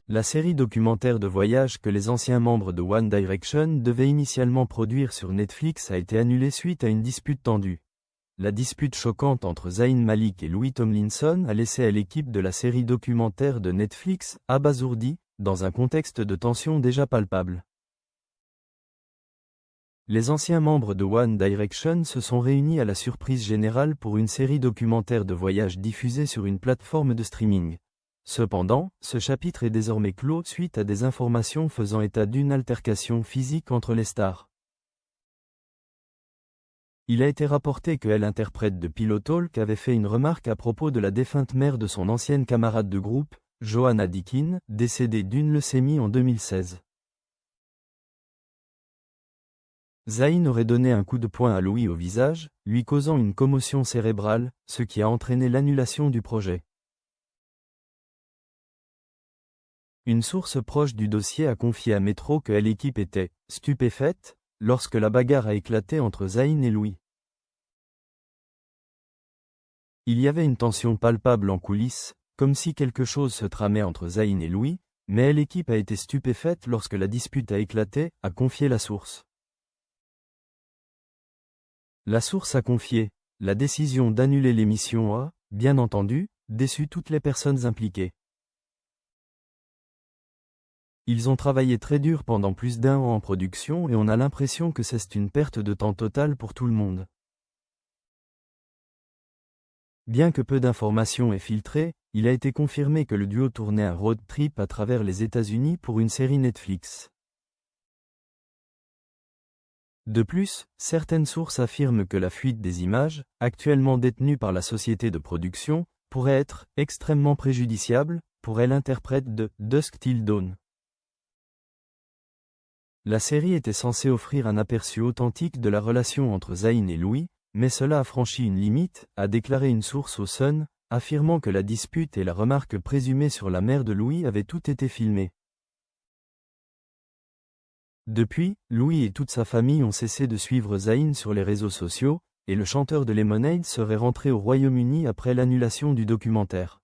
La série documentaire de voyage que les anciens membres de One Direction devaient initialement produire sur Netflix a été annulée suite à une dispute tendue. La dispute choquante entre Zayn Malik et Louis Tomlinson a laissé à l'équipe de la série documentaire de Netflix, abasourdie, dans un contexte de tension déjà palpable. Les anciens membres de One Direction se sont réunis à la surprise générale pour une série documentaire de voyage diffusée sur une plateforme de streaming. Cependant, ce chapitre est désormais clos suite à des informations faisant état d'une altercation physique entre les stars. Il a été rapporté que l'interprète de Pillow Talk avait fait une remarque à propos de la défunte mère de son ancienne camarade de groupe, Joanna Deakin, décédée d'une leucémie en 2016. Zayn aurait donné un coup de poing à Louis au visage, lui causant une commotion cérébrale, ce qui a entraîné l'annulation du projet. Une source proche du dossier a confié à Metro que l'équipe était « stupéfaite » lorsque la bagarre a éclaté entre Zayn et Louis. Il y avait une tension palpable en coulisses, comme si quelque chose se tramait entre Zayn et Louis, mais l'équipe a été stupéfaite lorsque la dispute a éclaté, a confié la source. La source a confié « La décision d'annuler l'émission a, bien entendu, déçu toutes les personnes impliquées. Ils ont travaillé très dur pendant plus d'1 an en production et on a l'impression que c'est une perte de temps totale pour tout le monde. » Bien que peu d'informations aient filtré, il a été confirmé que le duo tournait un road trip à travers les États-Unis pour une série Netflix. De plus, certaines sources affirment que la fuite des images, actuellement détenue par la société de production, pourrait être extrêmement préjudiciable pour l'interprète de Dusk Till Dawn. La série était censée offrir un aperçu authentique de la relation entre Zayn et Louis, mais cela a franchi une limite, a déclaré une source au Sun, affirmant que la dispute et la remarque présumée sur la mère de Louis avaient tout été filmées. Depuis, Louis et toute sa famille ont cessé de suivre Zayn sur les réseaux sociaux, et le chanteur de Lemonade serait rentré au Royaume-Uni après l'annulation du documentaire.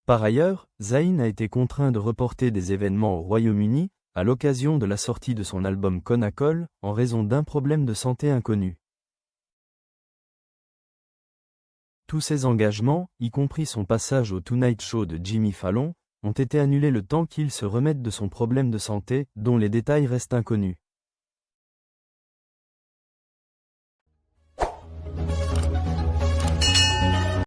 Par ailleurs, Zayn a été contraint de reporter des événements au Royaume-Uni, à l'occasion de la sortie de son album Conacol, en raison d'un problème de santé inconnu. Tous ses engagements, y compris son passage au Tonight Show de Jimmy Fallon, ont été annulés le temps qu'il se remette de son problème de santé, dont les détails restent inconnus.